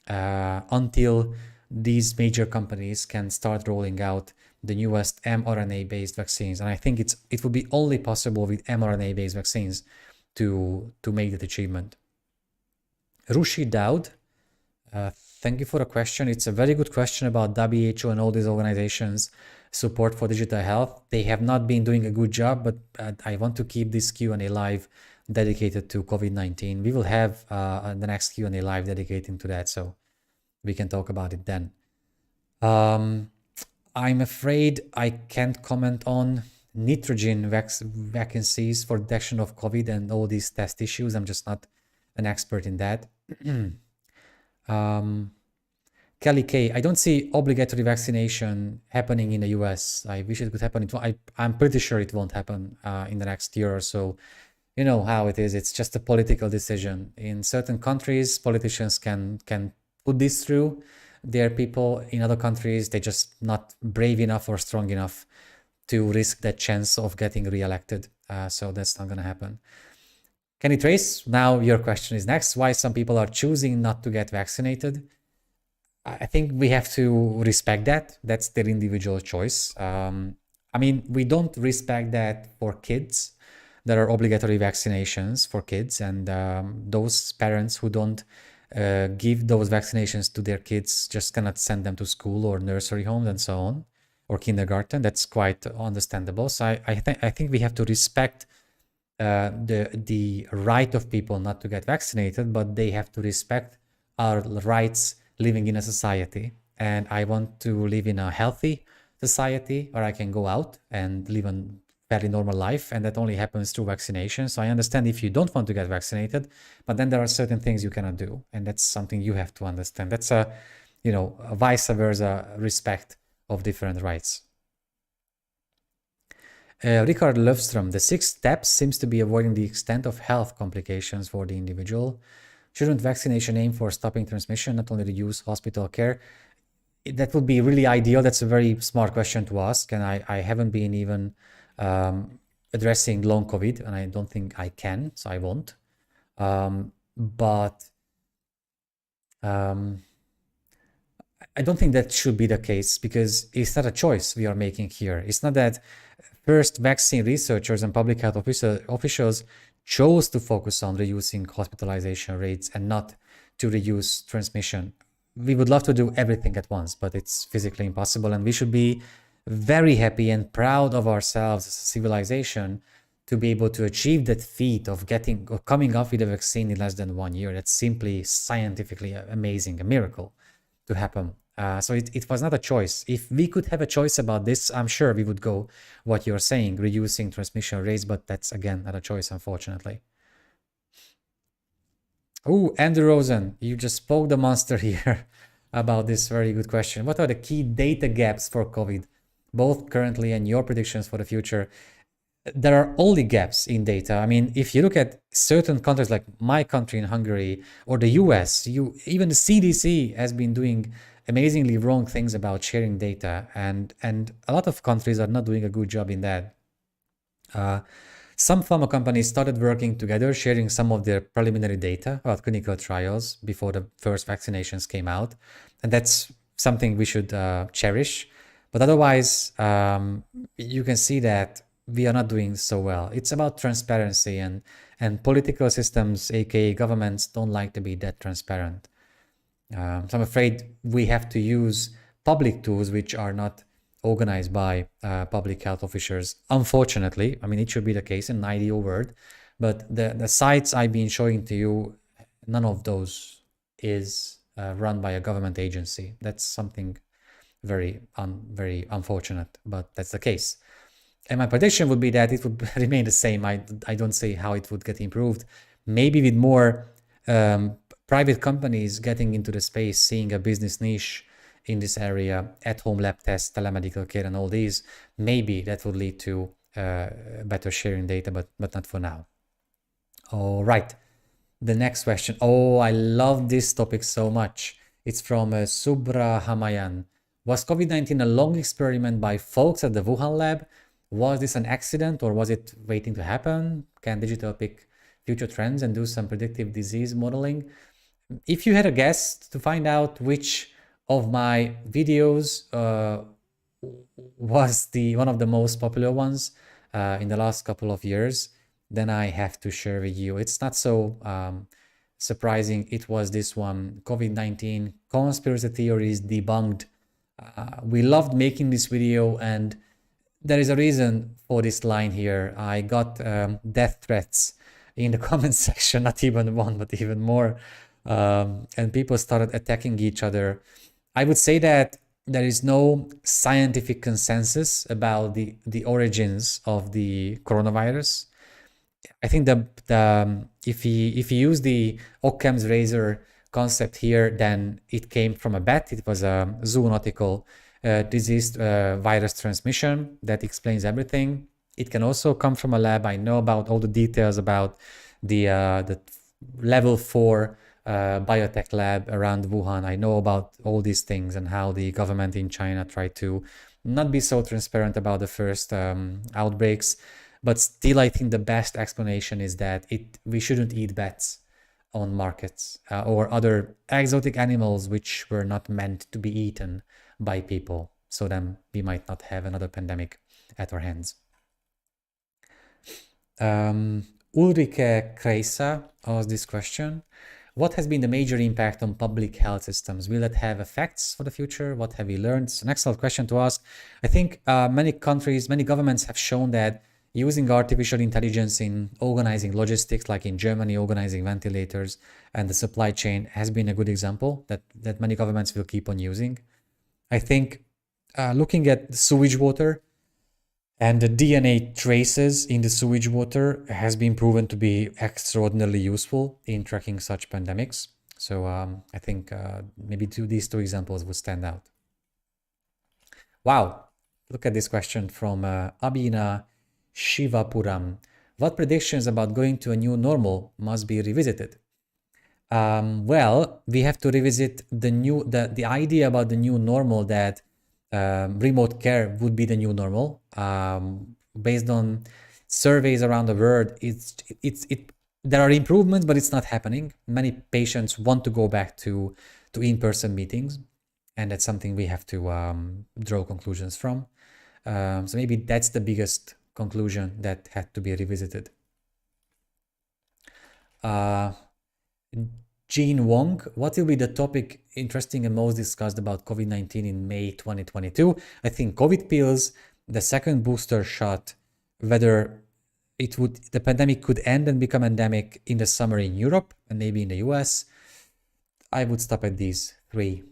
until these major companies can start rolling out the newest mRNA-based vaccines. And I think it will be only possible with mRNA-based vaccines to make that achievement. Rushi Daud, thank you for the question. It's a very good question about WHO and all these organizations' support for digital health. They have not been doing a good job, but I want to keep this Q&A live dedicated to COVID-19. We will have the next Q&A live dedicated to that, so we can talk about it then. I'm afraid I can't comment on nitrogen vacancies for detection of COVID and all these test issues. I'm just not an expert in that. Kelly K, I don't see obligatory vaccination happening in the US. I wish it could happen. I'm pretty sure it won't happen in the next year or so. You know how it is. It's just a political decision. In certain countries, politicians can put this through their people. In other countries, they're just not brave enough or strong enough to risk that chance of getting re-elected. So that's not going to happen. Can you trace? Now your question is next. Why some people are choosing not to get vaccinated? I think we have to respect that. That's their individual choice. I mean, we don't respect that for kids. There are obligatory vaccinations for kids, and those parents who don't give those vaccinations to their kids just cannot send them to school or nursery homes and so on, or kindergarten. That's quite understandable. So I think we have to respect the right of people not to get vaccinated, but they have to respect our rights living in a society. And I want to live in a healthy society where I can go out and live a very normal life, and that only happens through vaccination. So I understand if you don't want to get vaccinated, but then there are certain things you cannot do, and that's something you have to understand. That's a vice versa respect of different rights. Richard Löfström, the 6 steps seems to be avoiding the extent of health complications for the individual. Shouldn't vaccination aim for stopping transmission, not only reduce hospital care? That would be really ideal. That's a very smart question to ask, and I haven't been even addressing long COVID, and I don't think I can, so I won't. But I don't think that should be the case, because it's not a choice we are making here. It's not that first vaccine researchers and public health officials chose to focus on reducing hospitalization rates and not to reduce transmission. We would love to do everything at once, but it's physically impossible, and we should be very happy and proud of ourselves as a civilization to be able to achieve that feat of coming up with a vaccine in less than 1 year. That's simply scientifically amazing, a miracle to happen. So it was not a choice. If we could have a choice about this, I'm sure we would go what you're saying, reducing transmission rates, but that's again not a choice, unfortunately. Oh, Andrew Rosen, you just spoke the monster here about this very good question. What are the key data gaps for COVID, both currently and your predictions for the future? There are only gaps in data. I mean, if you look at certain countries like my country in Hungary or the US, even the CDC has been doing amazingly wrong things about sharing data, and a lot of countries are not doing a good job in that. Some pharma companies started working together, sharing some of their preliminary data about clinical trials before the first vaccinations came out, and that's something we should cherish. But otherwise, you can see that we are not doing so well. It's about transparency, and political systems, aka governments, don't like to be that transparent. So I'm afraid we have to use public tools which are not organized by public health officers. Unfortunately, I mean, it should be the case in an ideal world, but the sites I've been showing to you, none of those is run by a government agency. That's something very unfortunate, but that's the case. And my prediction would be that it would remain the same. I don't see how it would get improved. Maybe with more private companies getting into the space, seeing a business niche in this area, at-home lab tests, telemedical care, and all these, maybe that would lead to better sharing data, but not for now. All right. The next question. Oh, I love this topic so much. It's from Subrahamayan. Was COVID-19 a long experiment by folks at the Wuhan lab? Was this an accident or was it waiting to happen? Can digital pick future trends and do some predictive disease modeling? If you had a guess to find out which of my videos was one of the most popular ones in the last couple of years, then I have to share with you. It's not so surprising. It was this one, COVID-19 conspiracy theories debunked. We loved making this video, and there is a reason for this line here. I got death threats in the comment section, not even one, but even more. And people started attacking each other. I would say that there is no scientific consensus about the origins of the coronavirus. I think if you use the Occam's razor concept here, then it came from a bat. It was a zoonotical disease virus transmission. That explains everything. It can also come from a lab. I know about all the details about the level 4 biotech lab around Wuhan. I know about all these things and how the government in China tried to not be so transparent about the first outbreaks. But still, I think the best explanation is that we shouldn't eat bats on markets or other exotic animals which were not meant to be eaten by people. So then we might not have another pandemic at our hands. Ulrike Kreisa asked this question. What has been the major impact on public health systems? Will it have effects for the future? What have we learned? It's an excellent question to ask. I think many countries, many governments have shown that using artificial intelligence in organizing logistics, like in Germany, organizing ventilators and the supply chain, has been a good example that many governments will keep on using. I think looking at sewage water and the DNA traces in the sewage water has been proven to be extraordinarily useful in tracking such pandemics. So I think maybe these two examples would stand out. Wow, look at this question from Abina Shivapuram. What predictions about going to a new normal must be revisited? Well, we have to revisit the idea about the new normal, that remote care would be the new normal. Based on surveys around the world, there are improvements, but it's not happening. Many patients want to go back to in-person meetings, and that's something we have to draw conclusions from. So maybe that's the biggest conclusion that had to be revisited. Jean Wong, what will be the topic interesting and most discussed about COVID-19 in May 2022? I think COVID pills, the second booster shot, whether the pandemic could end and become endemic in the summer in Europe and maybe in the US. I would stop at these 3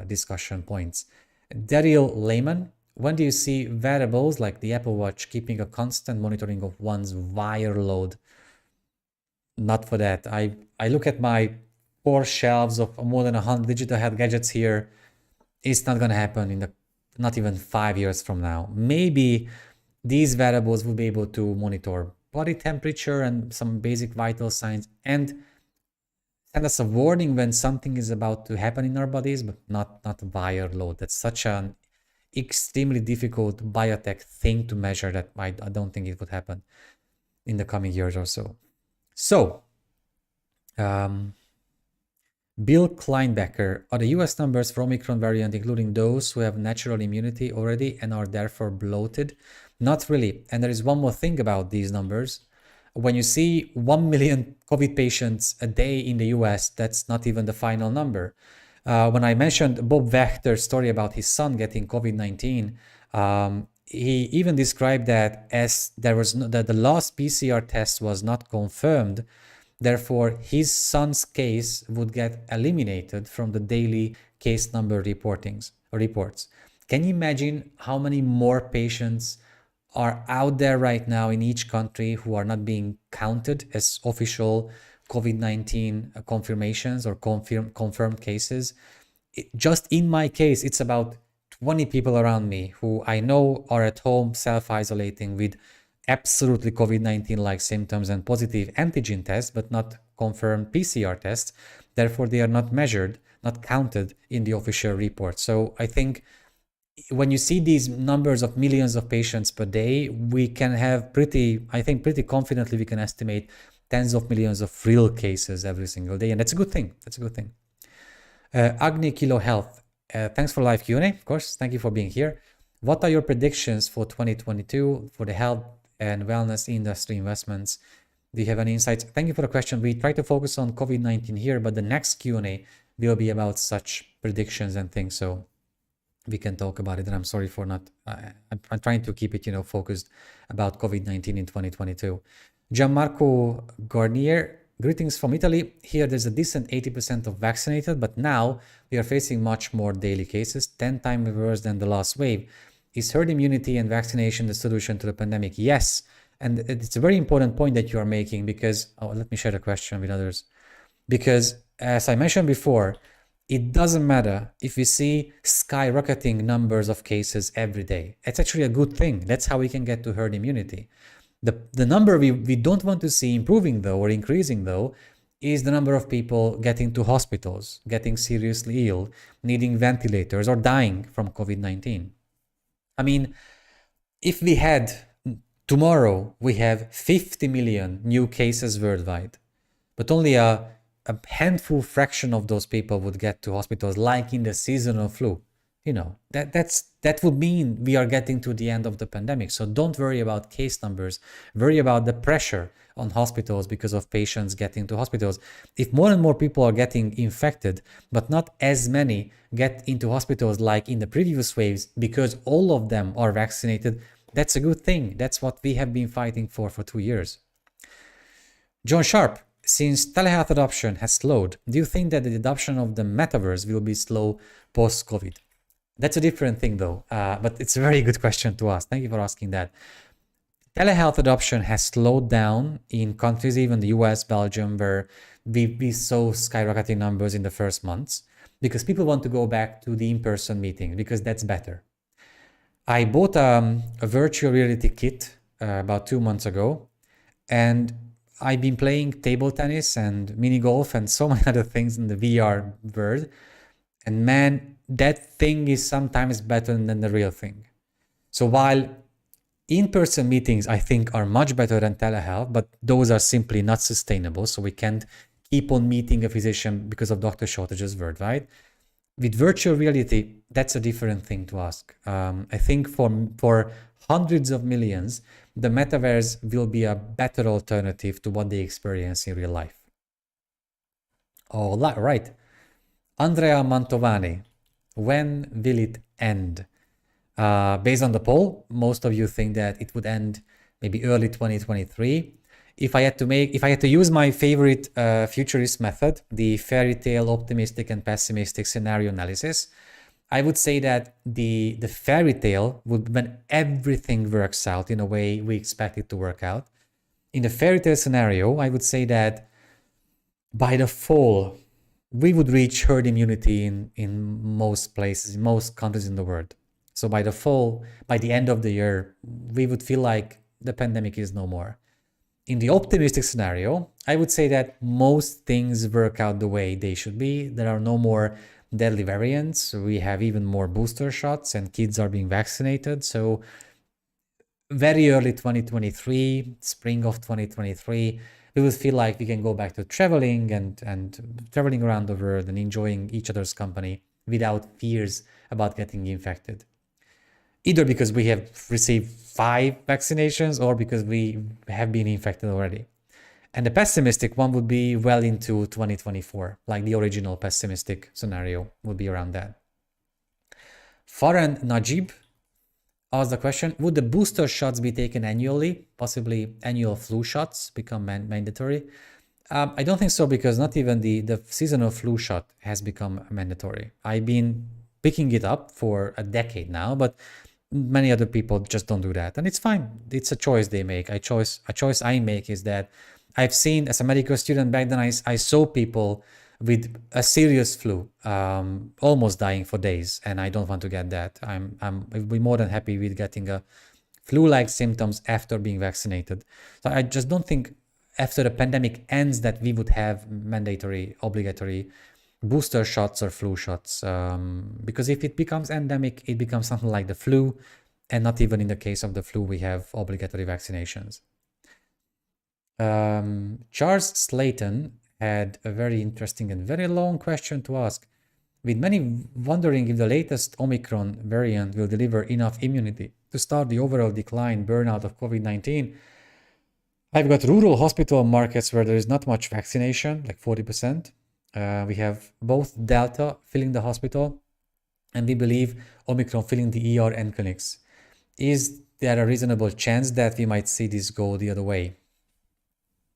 discussion points. Daryl Lehman, when do you see wearables like the Apple Watch keeping a constant monitoring of one's wire load? Not for that. I look at my 4 shelves of more than 100 digital health gadgets here. It's not going to happen in not even 5 years from now. Maybe these wearables will be able to monitor body temperature and some basic vital signs and send us a warning when something is about to happen in our bodies, but not wire load. That's such an extremely difficult biotech thing to measure that I don't think it would happen in the coming years or so. So Bill Kleinbecker, are the US numbers for Omicron variant including those who have natural immunity already and are therefore bloated? Not really. And there is one more thing about these numbers. When you see 1 million COVID patients a day in the US, that's not even the final number. When I mentioned Bob Wachter's story about his son getting COVID-19, he even described that as that the last PCR test was not confirmed. Therefore, his son's case would get eliminated from the daily case number reports. Can you imagine how many more patients are out there right now in each country who are not being counted as official COVID-19 confirmations or confirmed cases? Just in my case, it's about 20 people around me who I know are at home self-isolating with absolutely COVID-19-like symptoms and positive antigen tests, but not confirmed PCR tests. Therefore, they are not measured, not counted in the official report. So I think when you see these numbers of millions of patients per day, we can have pretty confidently we can estimate tens of millions of real cases every single day. And that's a good thing. That's a good thing. Agni Kilo Health. Thanks for live Q&A, of course. Thank you for being here. What are your predictions for 2022 for the health and wellness industry investments? Do you have any insights? Thank you for the question. We try to focus on COVID-19 here, but the next Q&A will be about such predictions and things. So we can talk about it. And I'm sorry for not, I'm trying to keep it, focused about COVID-19 in 2022. Gianmarco Garnier, greetings from Italy. Here there's a decent 80% of vaccinated, but now we are facing much more daily cases, 10 times worse than the last wave. Is herd immunity and vaccination the solution to the pandemic? Yes. And it's a very important point that you are making because, let me share the question with others. Because as I mentioned before, it doesn't matter if we see skyrocketing numbers of cases every day. It's actually a good thing. That's how we can get to herd immunity. The number we don't want to see improving though, or increasing though, is the number of people getting to hospitals, getting seriously ill, needing ventilators, or dying from COVID-19. I mean, if we had tomorrow, we have 50 million new cases worldwide, but only a handful fraction of those people would get to hospitals, like in the seasonal flu. That would mean we are getting to the end of the pandemic. So don't worry about case numbers. Worry about the pressure on hospitals because of patients getting to hospitals. If more and more people are getting infected, but not as many get into hospitals like in the previous waves because all of them are vaccinated, that's a good thing. That's what we have been fighting for 2 years. John Sharp, since telehealth adoption has slowed, do you think that the adoption of the metaverse will be slow post-COVID? That's a different thing though, but it's a very good question to ask. Thank you for asking that. Telehealth adoption has slowed down in countries, even the US, Belgium, where we saw skyrocketing numbers in the first months because people want to go back to the in-person meeting because that's better. I bought a virtual reality kit about 2 months ago, and I've been playing table tennis and mini golf and so many other things in the VR world. And man, that thing is sometimes better than the real thing. So while in-person meetings, I think, are much better than telehealth, but those are simply not sustainable. So we can't keep on meeting a physician because of doctor shortages worldwide. With virtual reality, that's a different thing to ask. I think for hundreds of millions, the metaverse will be a better alternative to what they experience in real life. All right. Andrea Mantovani, when will it end? Based on the poll, most of you think that it would end maybe early 2023. If I had to use my favorite futurist method, the fairy tale optimistic and pessimistic scenario analysis, I would say that the fairy tale would when everything works out in a way we expect it to work out. In the fairy tale scenario, I would say that by the fall, we would reach herd immunity in most places, in most countries in the world. So by the fall, by the end of the year, we would feel like the pandemic is no more. In the optimistic scenario, I would say that most things work out the way they should be. There are no more deadly variants. We have even more booster shots and kids are being vaccinated. So very early 2023, spring of 2023, we will feel like we can go back to traveling and traveling around the world and enjoying each other's company without fears about getting infected. Either because we have received 5 vaccinations or because we have been infected already. And the pessimistic one would be well into 2024, like the original pessimistic scenario would be around that. Farhan Najib asked the question, would the booster shots be taken annually? Possibly annual flu shots become mandatory? I don't think so, because not even the seasonal flu shot has become mandatory. I've been picking it up for a decade now, but many other people just don't do that. And it's fine. It's a choice they make. A choice I make is that I've seen, as a medical student back then, I saw people with a serious flu, almost dying for days, and I don't want to get that. I'd be more than happy with getting a flu-like symptoms after being vaccinated. So I just don't think after the pandemic ends that we would have mandatory, obligatory booster shots or flu shots, because if it becomes endemic, it becomes something like the flu, and not even in the case of the flu we have obligatory vaccinations. Charles Slayton had a very interesting and very long question to ask, with many wondering if the latest Omicron variant will deliver enough immunity to start the overall decline burnout of COVID-19. I've got rural hospital markets where there is not much vaccination, like 40%. We have both Delta filling the hospital, and we believe Omicron filling the ER and clinics. Is there a reasonable chance that we might see this go the other way?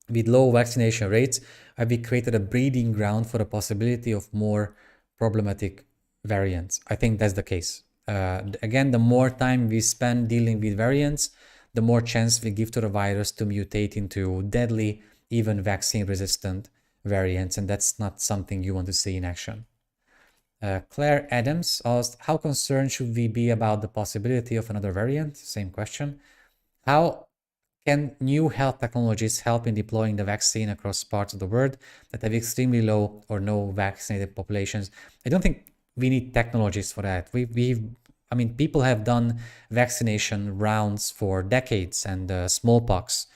With low vaccination rates, have we created a breeding ground for the possibility of more problematic variants? I think that's the case. Again, the more time we spend dealing with variants, the more chance we give to the virus to mutate into deadly, even vaccine-resistant variants, and that's not something you want to see in action. Claire Adams asked, how concerned should we be about the possibility of another variant? Same question. How can new health technologies help in deploying the vaccine across parts of the world that have extremely low or no vaccinated populations? I don't think we need technologies for that. I mean, people have done vaccination rounds for decades, and smallpox.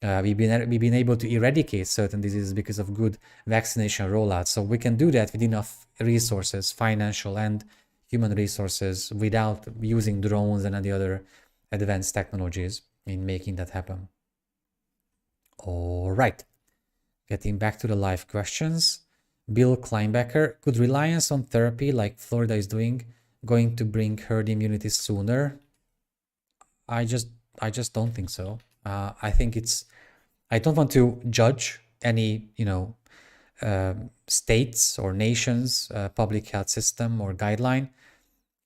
We've been able to eradicate certain diseases because of good vaccination rollouts. So we can do that with enough resources, financial and human resources, without using drones and any other advanced technologies in making that happen. All right, getting back to the live questions. Bill Kleinbecker, could reliance on therapy like Florida is doing going to bring herd immunity sooner? I just don't think so. I don't want to judge any, states or nations, public health system or guideline.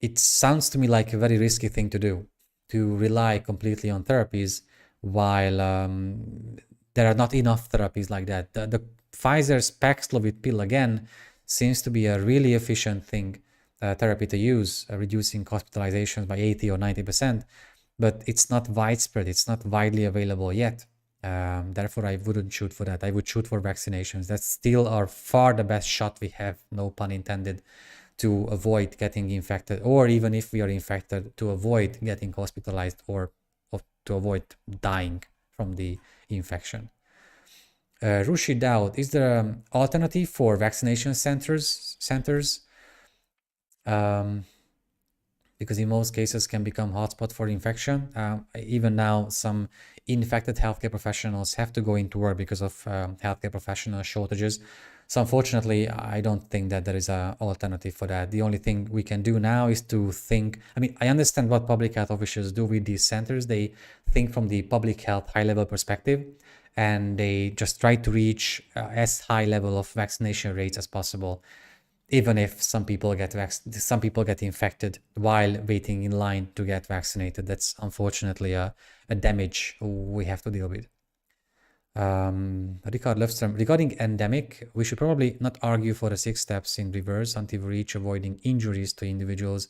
It sounds to me like a very risky thing to do, to rely completely on therapies while there are not enough therapies like that. The Pfizer's Paxlovid pill, again, seems to be a really efficient therapy to use, reducing hospitalizations by 80 or 90%, but it's not widespread, it's not widely available yet. Therefore, I wouldn't shoot for that. I would shoot for vaccinations. That's still our far the best shot we have, no pun intended, to avoid getting infected, or even if we are infected, to avoid getting hospitalized or to avoid dying from the infection. Rushi Daud, is there an alternative for vaccination centers? Because in most cases can become hotspot for infection. Even now, some infected healthcare professionals have to go into work because of healthcare professional shortages. So unfortunately, I don't think that there is an alternative for that. The only thing we can do now is to think, I understand what public health officials do with these centers. They think from the public health high-level perspective, and they just try to reach as high level of vaccination rates as possible, even if some people get infected while waiting in line to get vaccinated. That's unfortunately a damage we have to deal with. Richard Löfström, regarding Endemic, we should probably not argue for the 6 steps in reverse until we reach avoiding injuries to individuals,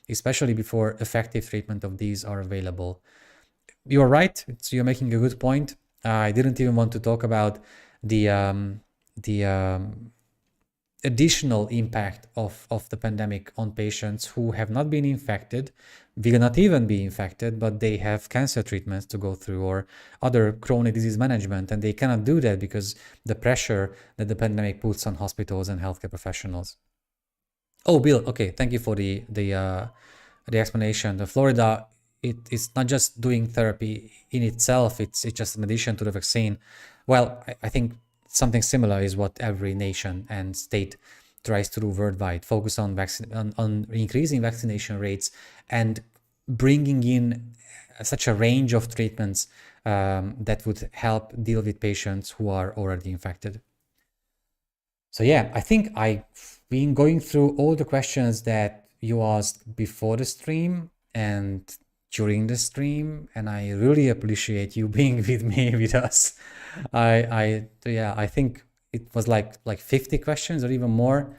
especially before effective treatment of these are available. You're right. You're making a good point. I didn't even want to talk about the additional impact of the pandemic on patients who have not been infected, will not even be infected, but they have cancer treatments to go through or other chronic disease management, and they cannot do that because the pressure that the pandemic puts on hospitals and healthcare professionals. Oh, Bill, okay, thank you for the explanation. The Florida, it is not just doing therapy in itself, it's just an addition to the vaccine. Well, I think something similar is what every nation and state tries to do worldwide, focus on on increasing vaccination rates and bringing in such a range of treatments that would help deal with patients who are already infected. So yeah, I think I've been going through all the questions that you asked before the stream and during the stream, and I really appreciate you being with me, with us. I think it was like 50 questions or even more.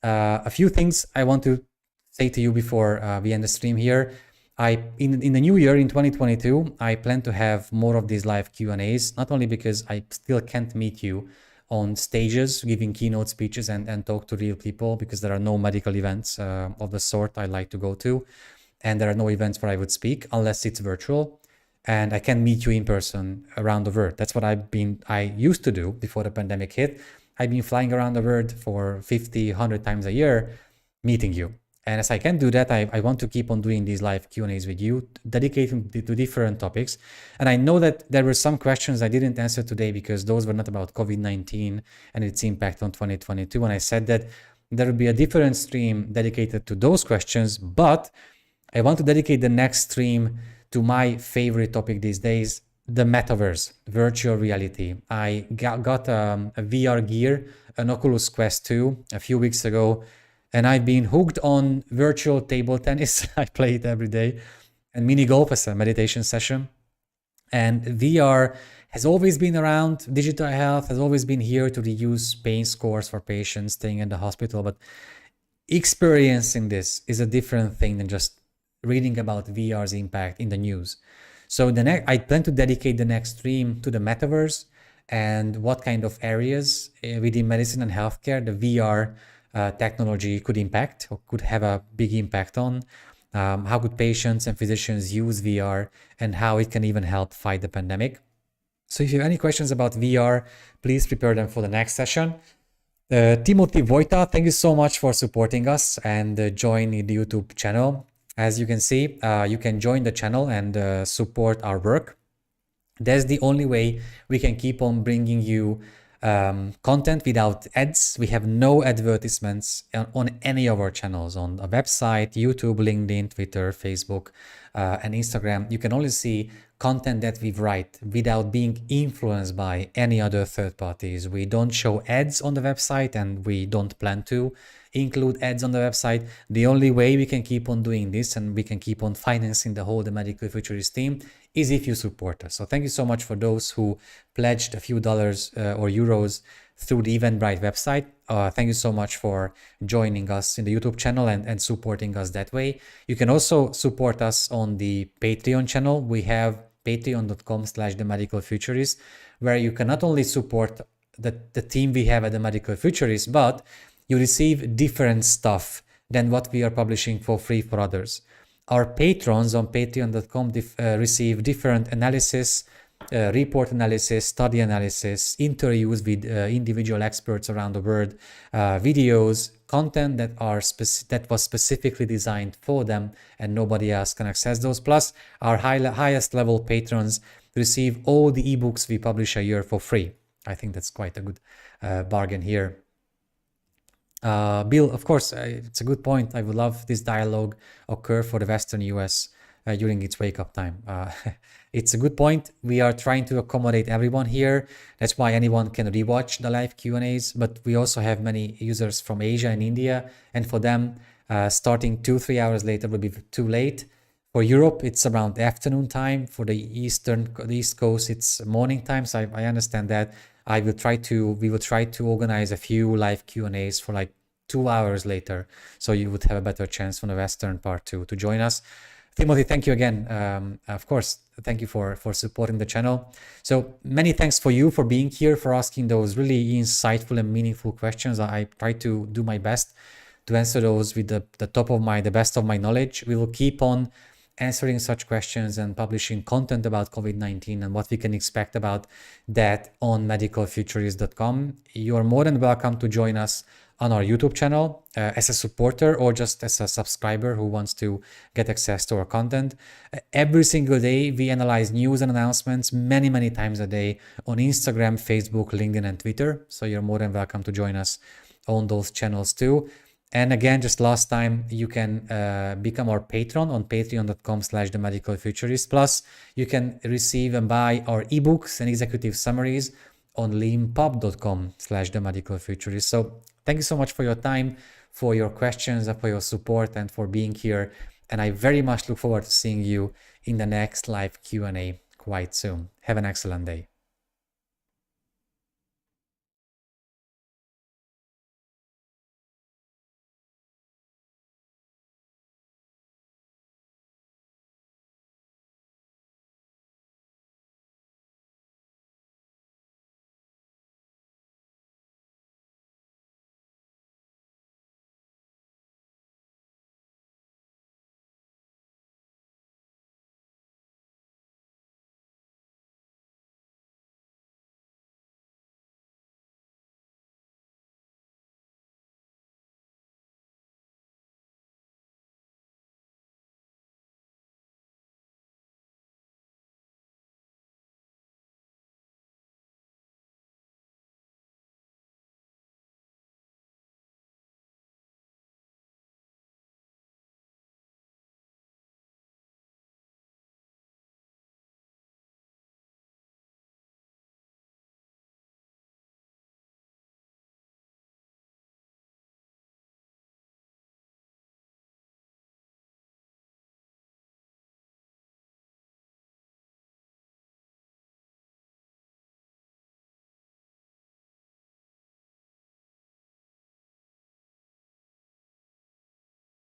A few things I want to say to you before we end the stream here. In the new year, in 2022, I plan to have more of these live Q&As, not only because I still can't meet you on stages giving keynote speeches and talk to real people, because there are no medical events of the sort I like to go to, and there are no events where I would speak unless it's virtual, and I can meet you in person around the world. That's what I used to do before the pandemic hit. I've been flying around the world for 50, 100 times a year, meeting you. And as I can do that, I want to keep on doing these live Q&As with you, dedicating to different topics. And I know that there were some questions I didn't answer today because those were not about COVID-19 and its impact on 2022. And I said that there will be a different stream dedicated to those questions, but I want to dedicate the next stream to my favorite topic these days, the metaverse, virtual reality. I got a VR gear, an Oculus Quest 2 a few weeks ago, and I've been hooked on virtual table tennis. I play it every day, and mini golf as a meditation session. And VR has always been around. Digital health has always been here to reduce pain scores for patients staying in the hospital. But experiencing this is a different thing than just reading about VR's impact in the news. So I plan to dedicate the next stream to the metaverse and what kind of areas within medicine and healthcare the VR technology could impact or could have a big impact on. How could patients and physicians use VR and how it can even help fight the pandemic. So if you have any questions about VR, please prepare them for the next session. Timothy Vojta, thank you so much for supporting us and joining the YouTube channel. As you can see, you can join the channel and support our work. That's the only way we can keep on bringing you content without ads. We have no advertisements on any of our channels, on a website, YouTube, LinkedIn, Twitter, Facebook, and Instagram. You can only see content that we write without being influenced by any other third parties. We don't show ads on the website, and we don't plan to include ads on the website. The only way we can keep on doing this and we can keep on financing the whole The Medical Futurist team is if you support us. So thank you so much for those who pledged a few dollars or euros through the Eventbrite website. Thank you so much for joining us in the YouTube channel and supporting us that way. You can also support us on the Patreon channel. We have patreon.com/themedicalfuturist, where you can not only support the team we have at The Medical Futurist, but you receive different stuff than what we are publishing for free for others. Our patrons on patreon.com receive different analysis, report analysis, study analysis, interviews with individual experts around the world, videos, content that was specifically designed for them and nobody else can access those. Plus, our highest level patrons receive all the ebooks we publish a year for free. I think that's quite a good bargain here. Bill, of course, it's a good point. I would love this dialogue occur for the Western US during its wake-up time. It's a good point. We are trying to accommodate everyone here. That's why anyone can rewatch the live Q&As, but we also have many users from Asia and India, and for them, starting 2-3 hours later will be too late. For Europe, it's around afternoon time. For the East Coast, it's morning time. So I understand that. We will try to organize a few live Q&As for like 2 hours later, so you would have a better chance from the Western part to join us. Timothy, thank you again. Of course, thank you for supporting the channel. So many thanks for you for being here, for asking those really insightful and meaningful questions. I try to do my best to answer those with the best of my knowledge. We will keep on answering such questions and publishing content about COVID-19 and what we can expect about that on medicalfuturist.com. You are more than welcome to join us on our YouTube channel as a supporter or just as a subscriber who wants to get access to our content. Every single day, we analyze news and announcements many times a day on Instagram, Facebook, LinkedIn, and Twitter. So you're more than welcome to join us on those channels too. And again, just last time, you can become our patron on patreon.com/themedicalfuturist. Plus, you can receive and buy our ebooks and executive summaries on leanpub.com/themedicalfuturist. So thank you so much for your time, for your questions, and for your support, and for being here. And I very much look forward to seeing you in the next live Q&A quite soon. Have an excellent day.